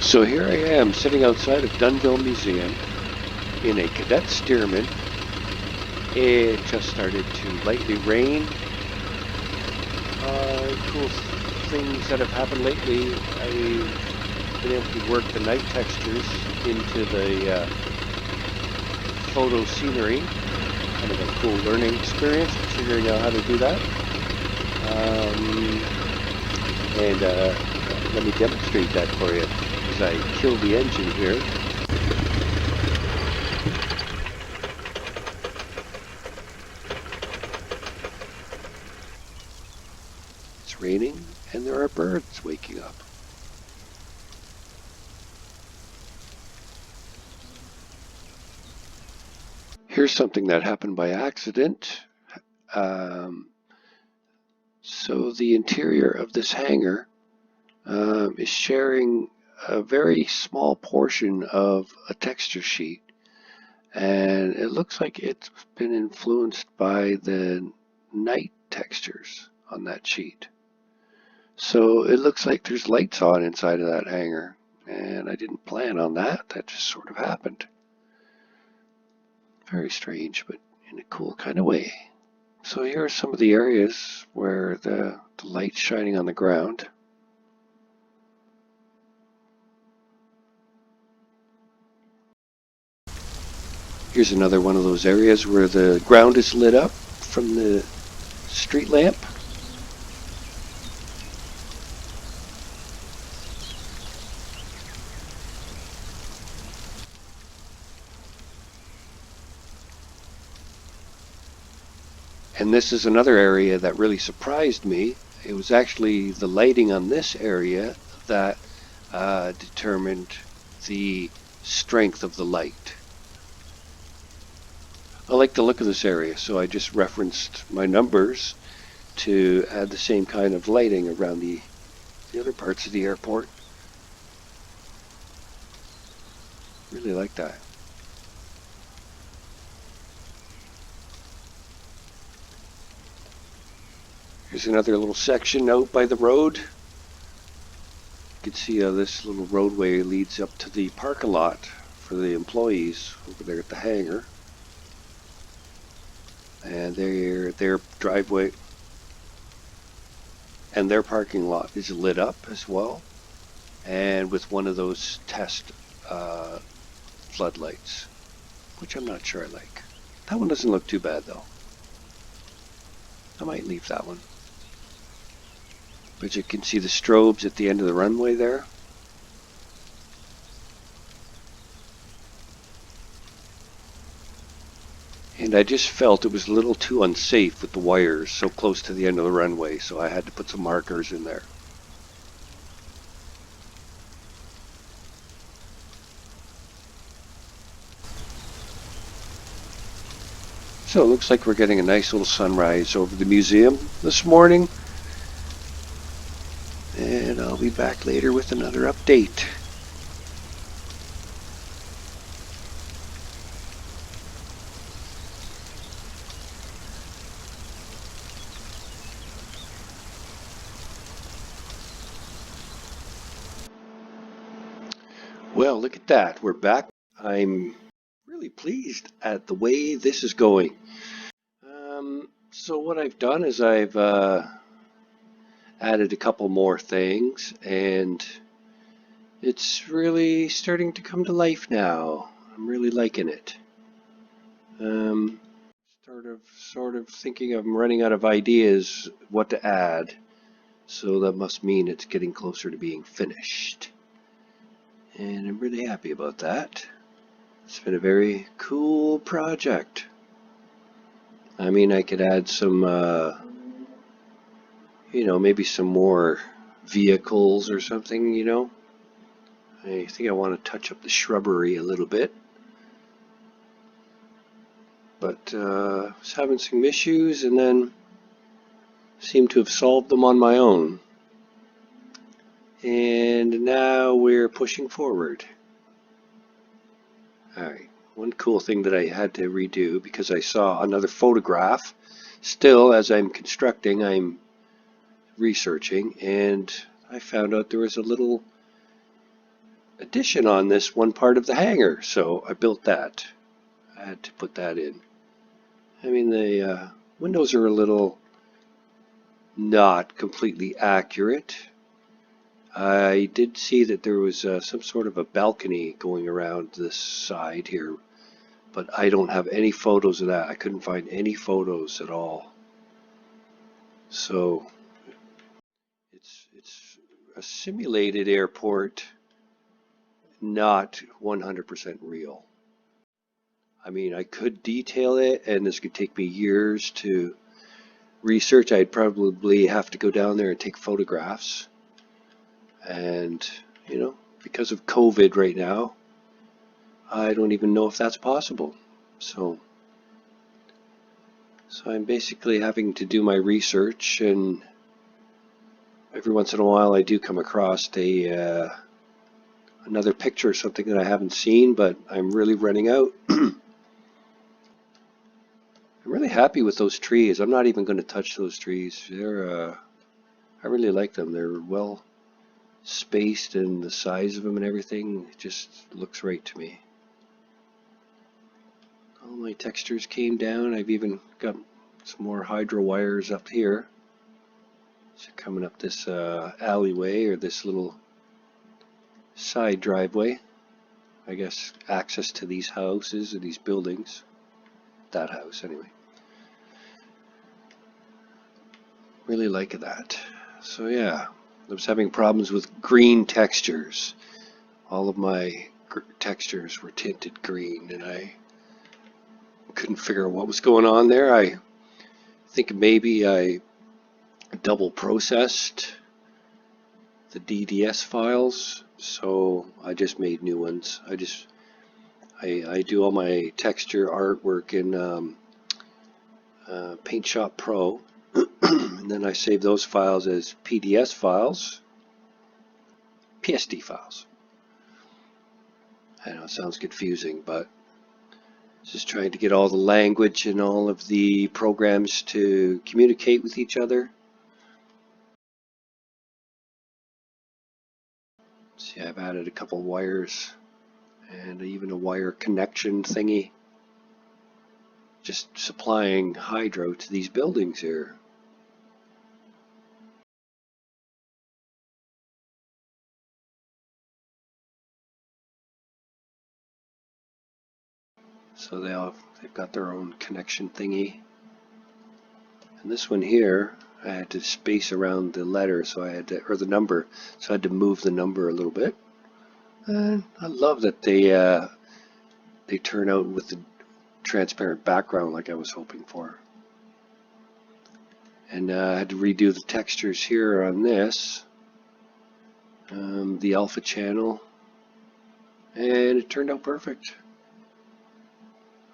So here I am sitting outside of Dunnville Museum in a cadet Stearman. It just started to lightly rain. Cool things that have happened lately. I've been able to work the night textures into the photo scenery. Kind of a cool learning experience, figuring out how to do that. And let me demonstrate that for you as I kill the engine here. It's raining and there are birds waking up. Here's something that happened by accident. So the interior of this hangar is sharing a very small portion of a texture sheet, and it looks like it's been influenced by the night textures on that sheet. So it looks like there's lights on inside of that hangar, and I didn't plan on that. That just sort of happened. Very strange, but in a cool kind of way. So here are some of the areas where the light's shining on the ground. Here's another one of those areas where the ground is lit up from the street lamp. And this is another area that really surprised me. It was actually the lighting on this area that determined the strength of the light. I like the look of this area, so I just referenced my numbers to add the same kind of lighting around the other parts of the airport. Really like that. Here's another little section out by the road. You can see how this little roadway leads up to the parking lot for the employees over there at the hangar. And their driveway and their parking lot is lit up as well, and with one of those test floodlights, which I'm not sure I like. That one doesn't look too bad though. I might leave that one. But you can see the strobes at the end of the runway there. And I just felt it was a little too unsafe with the wires so close to the end of the runway, so I had to put some markers in there. So it looks like we're getting a nice little sunrise over the museum this morning. And I'll be back later with another update. Well, look at that. We're back. I'm really pleased at the way this is going. So what I've done is I've added a couple more things, and it's really starting to come to life now. I'm really liking it. Sort of thinking I'm running out of ideas what to add, so that must mean it's getting closer to being finished. And I'm really happy about that. It's been a very cool project. I mean, I could add some, maybe some more vehicles or something. I think I want to touch up the shrubbery a little bit. But I was having some issues and then seemed to have solved them on my own. And now we're pushing forward. Alright, one cool thing that I had to redo because I saw another photograph. Still, as I'm constructing, I'm researching, and I found out there was a little addition on this one part of the hangar, so I built that. I had to put that in. I mean, the windows are a little not completely accurate. I did see that there was some sort of a balcony going around this side here, but I don't have any photos of that. I couldn't find any photos at all. So it's a simulated airport, not 100% real. I mean, I could detail it, and this could take me years to research. I'd probably have to go down there and take photographs. And, you know, because of COVID right now, I don't even know if that's possible. So I'm basically having to do my research, and every once in a while I do come across another picture or something that I haven't seen, but I'm really running out. I'm really happy with those trees. I'm not even going to touch those trees. I really like them. They're well spaced, and the size of them and everything just looks right to me. All my textures came down. I've even got some more hydro wires up here. So coming up this alleyway, or this little side driveway, I guess access to these houses or these buildings. That house anyway. Really like that. So yeah, I was having problems with green textures. All of my textures were tinted green, and I couldn't figure out what was going on there. I think maybe I double processed the DDS files, so I just made new ones. I do all my texture artwork in Paint Shop Pro, and then I save those files as PDS files, PSD files. I know it sounds confusing, but just trying to get all the language and all of the programs to communicate with each other. See, I've added a couple wires and even a wire connection thingy, just supplying hydro to these buildings here. So they've got their own connection thingy. And this one here, I had to space around the letter, so I had to, or the number, so I had to move the number a little bit. And I love that they turn out with the transparent background like I was hoping for. And I had to redo the textures here on this, the alpha channel, and it turned out perfect.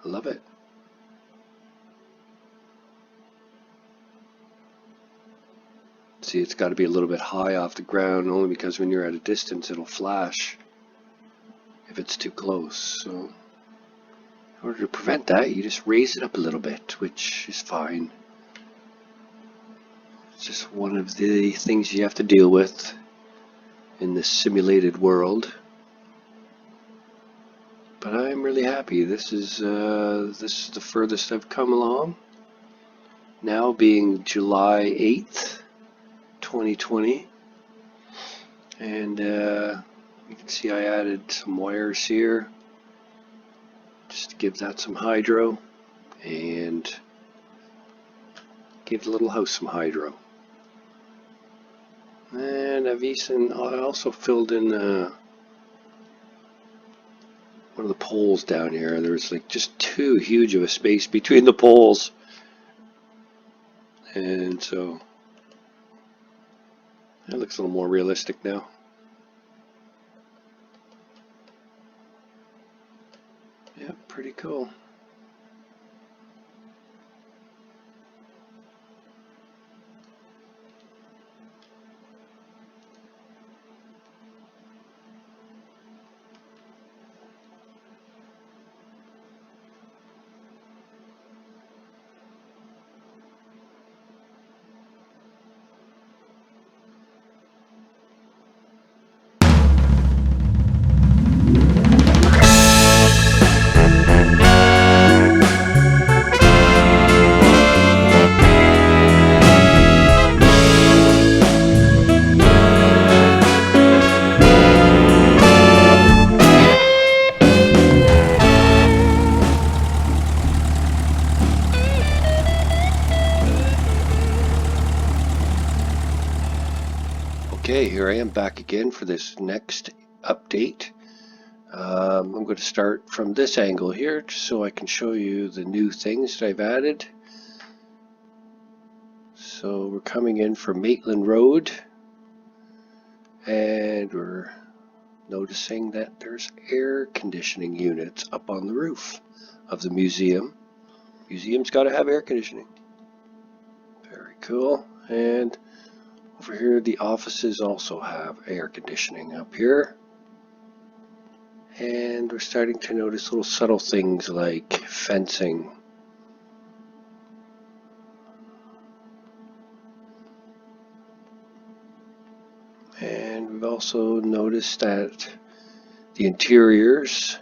I love it. See, it's got to be a little bit high off the ground, only because when you're at a distance it'll flash if it's too close. So in order to prevent that, you just raise it up a little bit, which is fine. It's just one of the things you have to deal with in this simulated world. But I'm really happy. This is the furthest I've come along. Now being July 8th, 2020, and you can see I added some wires here just to give that some hydro and give the little house some hydro. And I also filled in one of the poles down here. There's like just too huge of a space between the poles, and so it looks a little more realistic now. Yeah, pretty cool. here I am back again for this next update. I'm going to start from this angle here just so I can show you the new things that I've added. So we're coming in from Maitland Road, and we're noticing that there's air conditioning units up on the roof of the museum. Museum's got to have air conditioning. Very cool. And over here the offices also have air conditioning up here. And we're starting to notice little subtle things like fencing. And we've also noticed that the interiors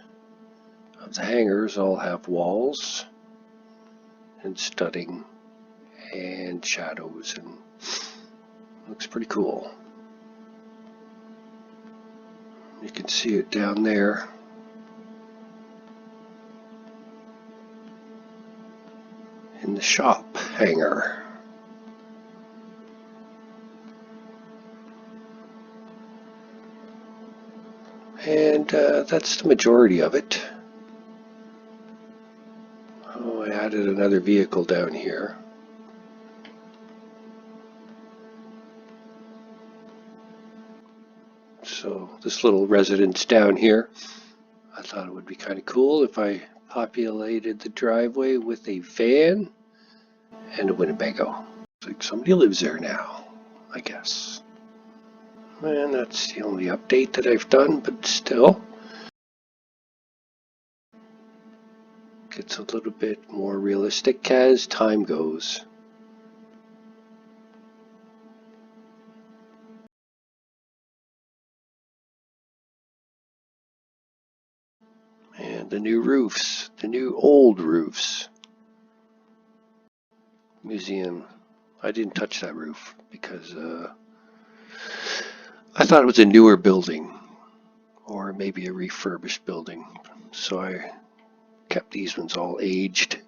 of the hangars all have walls and studding and shadows, and looks pretty cool. You can see it down there. In the shop hangar. And that's the majority of it. Oh, I added another vehicle down here. So this little residence down here, I thought it would be kind of cool if I populated the driveway with a van and a Winnebago. It's like somebody lives there now, I guess. And that's the only update that I've done, but still. Gets a little bit more realistic as time goes. And the new roofs, the new old roofs. Museum, I didn't touch that roof because I thought it was a newer building or maybe a refurbished building. So I kept these ones all aged.